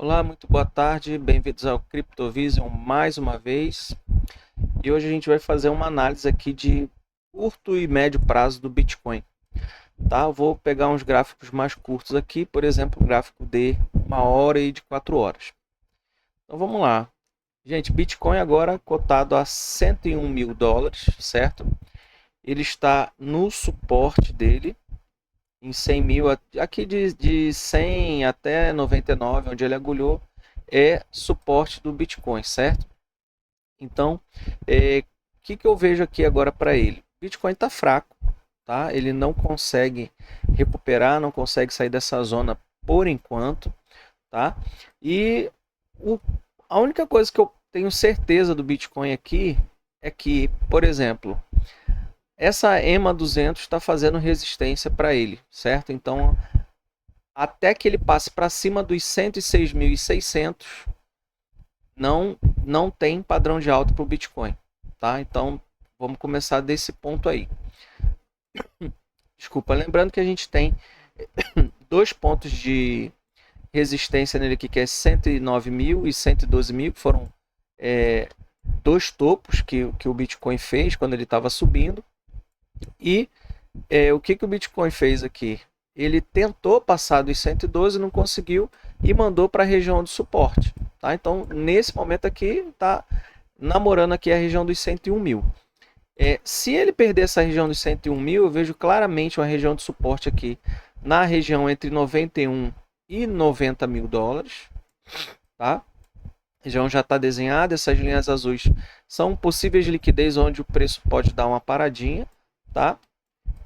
Olá, muito boa tarde, bem-vindos ao CryptoVision mais uma vez. E hoje a gente vai fazer uma análise aqui de curto e médio prazo do Bitcoin, tá? Eu vou pegar uns gráficos mais curtos aqui, por exemplo, o gráfico de 1 hora e de 4 horas. Então vamos lá. Gente, Bitcoin agora cotado a 101 mil dólares, certo? Ele está no suporte dele, em 100 mil, aqui de 100 até 99, onde ele agulhou, é suporte do Bitcoin, certo? Então, que eu vejo aqui agora para ele? Bitcoin está fraco, tá? Ele não consegue recuperar, não consegue sair dessa zona por enquanto, tá? E o, a única coisa que eu tenho certeza do Bitcoin aqui é que, por exemplo, essa EMA 200 está fazendo resistência para ele, certo? Então, até que ele passe para cima dos 106.600, não tem padrão de alta para o Bitcoin, tá? Então, vamos começar desse ponto aí. Desculpa, lembrando que a gente tem dois pontos de resistência nele aqui, que é 109 mil e 112 mil, que foram dois topos que o Bitcoin fez quando ele estava subindo. E o que o Bitcoin fez aqui? Ele tentou passar dos 112, não conseguiu e mandou para a região de suporte. Tá? Então, nesse momento aqui, está namorando aqui a região dos 101 mil. Se ele perder essa região dos 101 mil, eu vejo claramente uma região de suporte aqui na região entre 91 e 90 mil dólares. Tá? A região já está desenhada, essas linhas azuis são possíveis de liquidez onde o preço pode dar uma paradinha. Tá?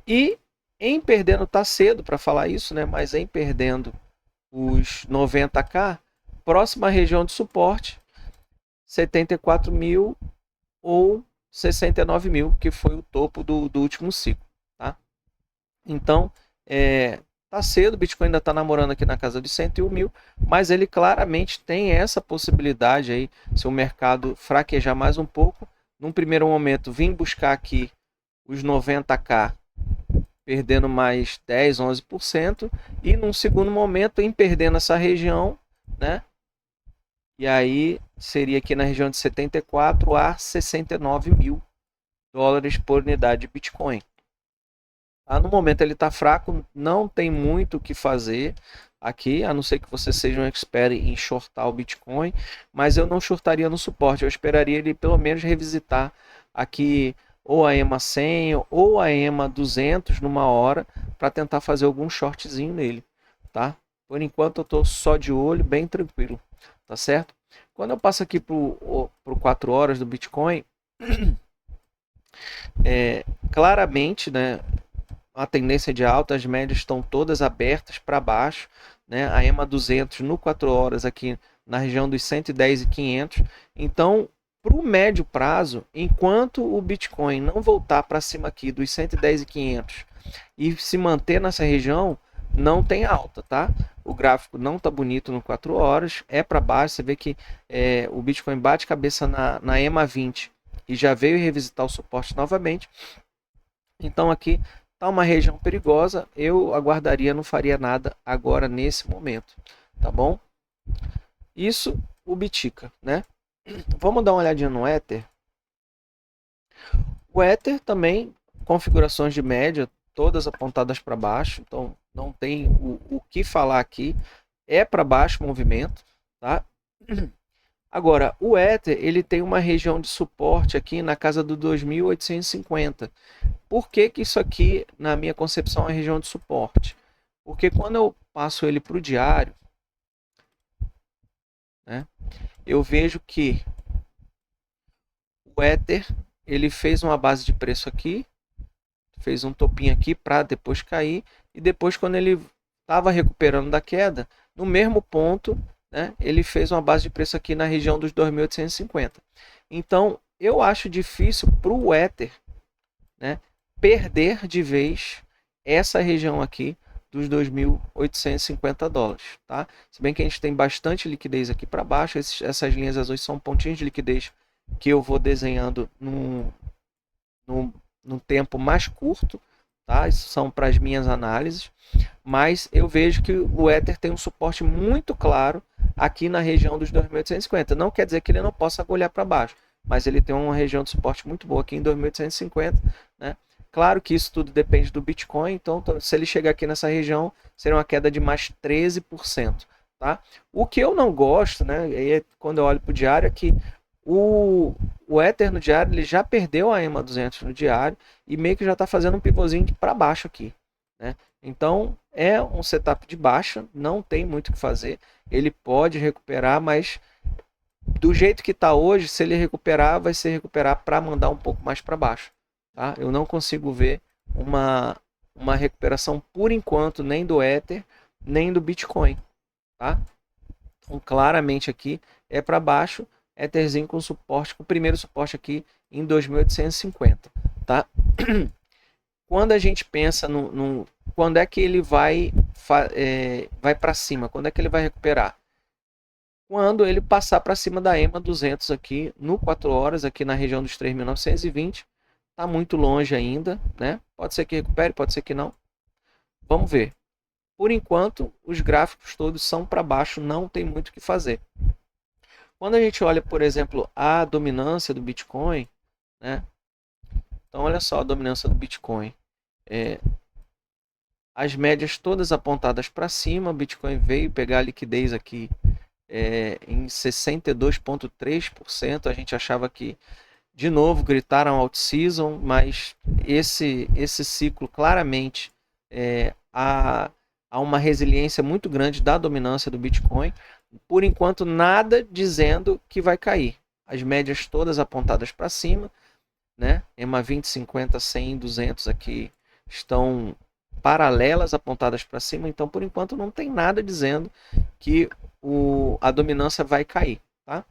E em perdendo, tá cedo para falar isso, né? Mas em perdendo os 90k, próxima região de suporte, 74 mil ou 69 mil, que foi o topo do último ciclo. Tá? Então, tá cedo, o Bitcoin ainda está namorando aqui na casa de 101 mil, mas ele claramente tem essa possibilidade aí, se o mercado fraquejar mais um pouco, num primeiro momento, vir buscar aqui os 90k, perdendo mais 10, 11%, e num segundo momento, em perdendo essa região, né? E aí seria aqui na região de 74 a 69 mil dólares por unidade de Bitcoin. No momento ele está fraco, não tem muito o que fazer aqui, a não ser que você seja um expert em shortar o Bitcoin, mas eu não shortaria no suporte, eu esperaria ele pelo menos revisitar aqui ou a EMA 100 ou a EMA 200 numa hora para tentar fazer algum shortzinho nele, tá? Por enquanto eu estou só de olho, bem tranquilo, tá certo? Quando eu passo aqui para o 4 horas do Bitcoin, claramente, né, a tendência de alta, as médias estão todas abertas para baixo, né? A EMA 200 no 4 horas aqui na região dos 110 e 500. Então, para o médio prazo, enquanto o Bitcoin não voltar para cima aqui dos 110 e 500 e se manter nessa região, não tem alta, tá? O gráfico não tá bonito no 4 horas, é para baixo, você vê que o Bitcoin bate cabeça na EMA 20 e já veio revisitar o suporte novamente. Então aqui tá uma região perigosa, eu aguardaria, não faria nada agora nesse momento, tá bom? Isso o Bitica, né? Vamos dar uma olhadinha no Ether. O Ether também, configurações de média, todas apontadas para baixo, então não tem o que falar aqui, é para baixo o movimento, tá? Agora, o Ether, ele tem uma região de suporte aqui na casa do 2.850. Por que isso aqui, na minha concepção, é região de suporte? Porque quando eu passo ele para o diário, né, eu vejo que o Ether ele fez uma base de preço aqui, fez um topinho aqui para depois cair, e depois quando ele estava recuperando da queda, no mesmo ponto, né, ele fez uma base de preço aqui na região dos 2.850. Então, eu acho difícil para o Ether, né, perder de vez essa região aqui dos 2.850 dólares, tá? Se bem que a gente tem bastante liquidez aqui para baixo, essas linhas azuis são pontinhos de liquidez que eu vou desenhando num tempo mais curto, tá? Isso são para as minhas análises, mas eu vejo que o Ether tem um suporte muito claro aqui na região dos 2.850. Não quer dizer que ele não possa olhar para baixo, mas ele tem uma região de suporte muito boa aqui em 2.850, né? Claro que isso tudo depende do Bitcoin, então se ele chegar aqui nessa região, seria uma queda de mais 13%. Tá? O que eu não gosto, né, quando eu olho para o diário, é que o Ether no diário ele já perdeu a EMA 200 no diário e meio que já está fazendo um pivôzinho para baixo aqui. Né? Então é um setup de baixa, não tem muito o que fazer. Ele pode recuperar, mas do jeito que está hoje, se ele recuperar, vai ser recuperar para mandar um pouco mais para baixo. Tá? Eu não consigo ver uma recuperação por enquanto nem do Ether, nem do Bitcoin. Tá? Então, claramente aqui é para baixo, Etherzinho com suporte, com o primeiro suporte aqui em 2.850. Tá? Quando a gente pensa quando é que ele vai para cima, quando é que ele vai recuperar? Quando ele passar para cima da EMA 200 aqui no 4 horas, aqui na região dos 3.920, está muito longe ainda, né? Pode ser que recupere, pode ser que não. Vamos ver. Por enquanto, os gráficos todos são para baixo, não tem muito o que fazer. Quando a gente olha, por exemplo, a dominância do Bitcoin, né? Então, olha só a dominância do Bitcoin. As médias todas apontadas para cima, o Bitcoin veio pegar a liquidez aqui em 62,3%. A gente achava que, de novo, gritaram out season, mas esse ciclo claramente há uma resiliência muito grande da dominância do Bitcoin. Por enquanto, nada dizendo que vai cair. As médias todas apontadas para cima, né? EMA 20, 50, 100, 200 aqui estão paralelas, apontadas para cima. Então, por enquanto, não tem nada dizendo que a dominância vai cair. Tá?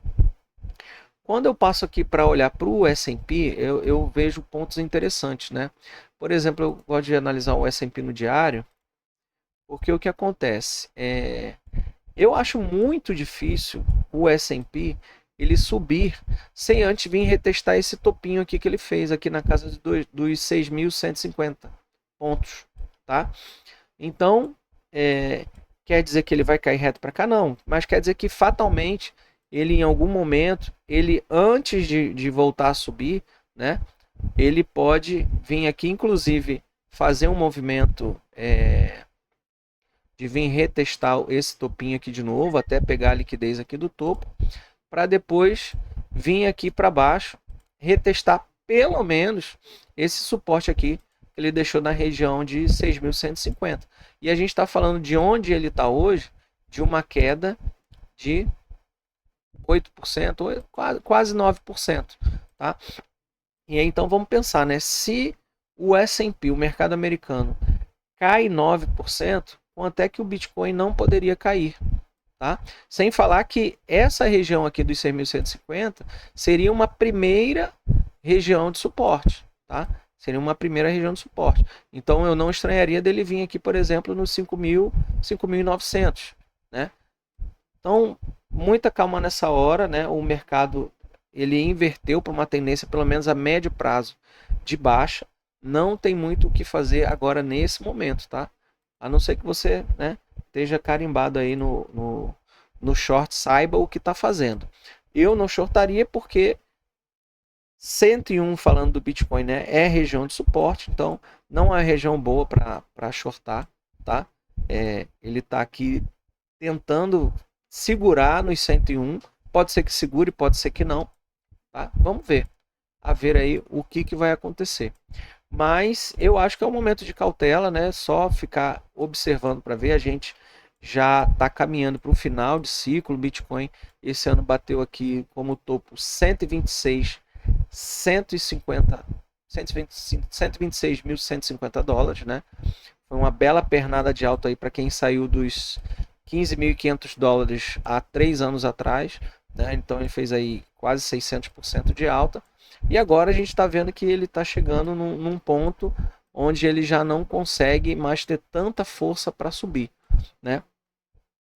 Quando eu passo aqui para olhar para o S&P, eu vejo pontos interessantes. Né? Por exemplo, eu gosto de analisar o S&P no diário, porque o que acontece? Eu acho muito difícil o S&P ele subir sem antes vir retestar esse topinho aqui que ele fez aqui na casa dos 6.150 pontos. Tá? Então, quer dizer que ele vai cair reto para cá? Não, mas quer dizer que fatalmente ele em algum momento, ele antes de voltar a subir, né, ele pode vir aqui, inclusive, fazer um movimento de vir retestar esse topinho aqui de novo, até pegar a liquidez aqui do topo, para depois vir aqui para baixo, retestar pelo menos esse suporte aqui que ele deixou na região de 6.150. E a gente está falando de onde ele está hoje, de uma queda de 8%, quase 9%. Tá? E aí, então vamos pensar, né? Se o S&P, o mercado americano, cai 9%, quanto é que o Bitcoin não poderia cair? Tá? Sem falar que essa região aqui dos 6.150 seria uma primeira região de suporte. Tá? Seria uma primeira região de suporte. Então eu não estranharia dele vir aqui, por exemplo, no 5.900. Né? Então, muita calma nessa hora. Né? O mercado ele inverteu para uma tendência, pelo menos a médio prazo, de baixa. Não tem muito o que fazer agora nesse momento. Tá? A não ser que você, né, esteja carimbado aí no short, saiba o que está fazendo. Eu não shortaria porque 101, falando do Bitcoin, né, é região de suporte, então não é região boa para shortar. Tá? Ele está aqui tentando segurar nos 101, pode ser que segure, pode ser que não. Tá? Vamos ver. A ver aí o que vai acontecer. Mas eu acho que é um momento de cautela, né? Só ficar observando para ver. A gente já está caminhando para o final de ciclo. O Bitcoin esse ano bateu aqui como topo 126.150 dólares, né? Foi uma bela pernada de alta aí para quem saiu dos 15.500 dólares há 3 anos atrás. Né? Então ele fez aí quase 600% de alta. E agora a gente está vendo que ele está chegando num ponto onde ele já não consegue mais ter tanta força para subir. Né?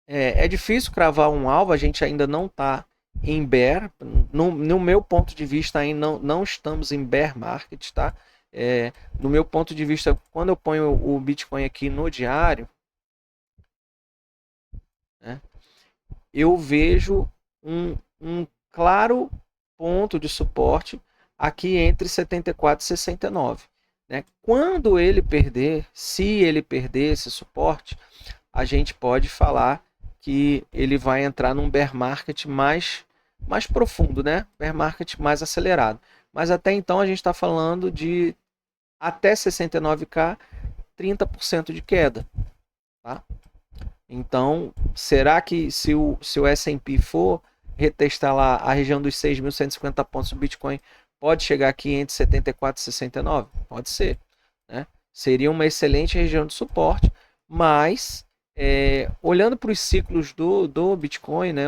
É difícil cravar um alvo, a gente ainda não está em bear. No meu ponto de vista, ainda não estamos em bear market. Tá? No meu ponto de vista, quando eu ponho o Bitcoin aqui no diário, né, eu vejo um claro ponto de suporte aqui entre 74 e 69. Né? Quando ele perder, se ele perder esse suporte, a gente pode falar que ele vai entrar num bear market mais profundo, né? Bear market mais acelerado. Mas até então a gente está falando de até 69k, 30% de queda. Tá? Então, será que se o S&P for retestar lá a região dos 6.150 pontos, o Bitcoin pode chegar aqui entre 74 e 69? Pode ser. Né? Seria uma excelente região de suporte, mas olhando para os ciclos do Bitcoin, né,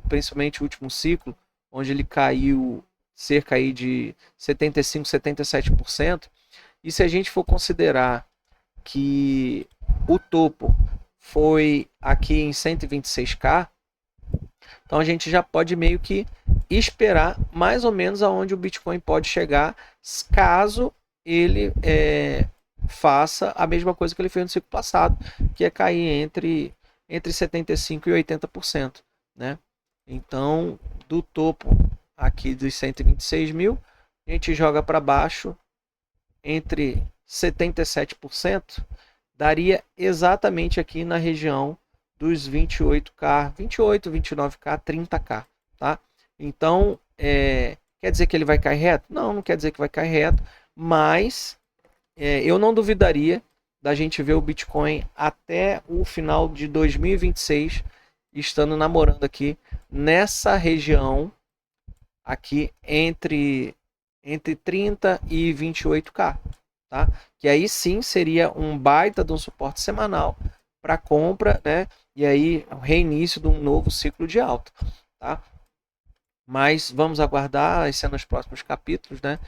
principalmente o último ciclo, onde ele caiu cerca aí de 75, 77%, e se a gente for considerar que o topo foi aqui em 126k, então a gente já pode meio que esperar mais ou menos aonde o Bitcoin pode chegar, caso ele faça a mesma coisa que ele fez no ciclo passado, que é cair entre 75% e 80%. Né? Então, do topo aqui dos 126 mil, a gente joga para baixo entre 77%, daria exatamente aqui na região dos 28k, 28, 29k, 30k. Tá? Então, quer dizer que ele vai cair reto? Não, não quer dizer que vai cair reto, mas eu não duvidaria da gente ver o Bitcoin até o final de 2026 estando namorando aqui nessa região aqui entre 30 e 28k, tá? Que aí sim seria um baita de um suporte semanal para compra, né? E aí o reinício de um novo ciclo de alta, tá? Mas vamos aguardar, isso é nos próximos capítulos, né?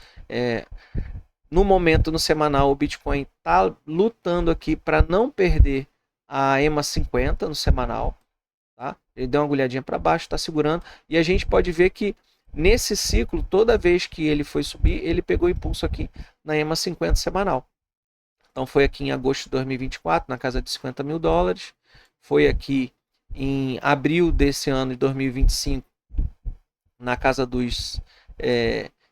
No momento, no semanal, o Bitcoin está lutando aqui para não perder a EMA 50 no semanal. Tá? Ele deu uma agulhadinha para baixo, está segurando. E a gente pode ver que nesse ciclo, toda vez que ele foi subir, ele pegou impulso aqui na EMA 50 semanal. Então foi aqui em agosto de 2024, na casa de 50 mil dólares. Foi aqui em abril desse ano de 2025, na casa dos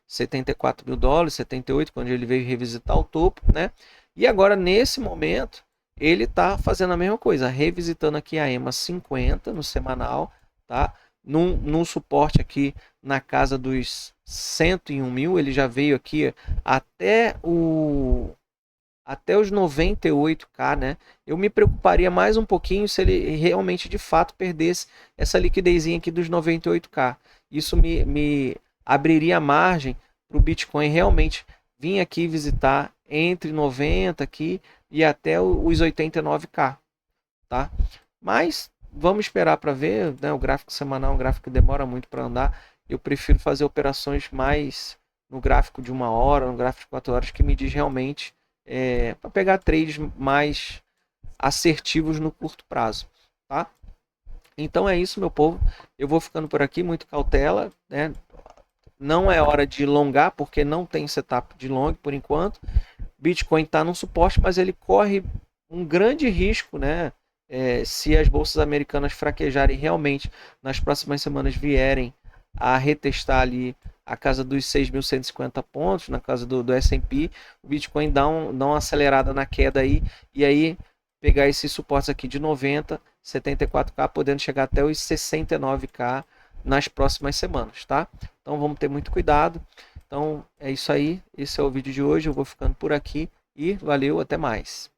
74 mil dólares, 78, quando ele veio revisitar o topo, né? E agora, nesse momento, ele está fazendo a mesma coisa, revisitando aqui a EMA 50 no semanal, tá? Num suporte aqui na casa dos 101 mil, ele já veio aqui até os 98k, né? Eu me preocuparia mais um pouquinho se ele realmente de fato perdesse essa liquidezinha aqui dos 98k. Isso me abriria margem para o Bitcoin realmente vir aqui visitar entre 90 aqui e até os 89k, tá? Mas vamos esperar para ver, né? O gráfico semanal é um gráfico que demora muito para andar. Eu prefiro fazer operações mais no gráfico de 1 hora, no gráfico de 4 horas, que me diz realmente para pegar trades mais assertivos no curto prazo, tá? Então é isso, meu povo. Eu vou ficando por aqui, muito cautela, né? Não é hora de longar, porque não tem setup de long por enquanto. Bitcoin está no suporte, mas ele corre um grande risco, né? Se as bolsas americanas fraquejarem realmente nas próximas semanas, vierem a retestar ali a casa dos 6.150 pontos, na casa do S&P, o Bitcoin dá uma acelerada na queda aí, e aí pegar esses suportes aqui de 90, 74k, podendo chegar até os 69k nas próximas semanas, tá? Então vamos ter muito cuidado. Então é isso aí, esse é o vídeo de hoje, eu vou ficando por aqui e valeu, até mais.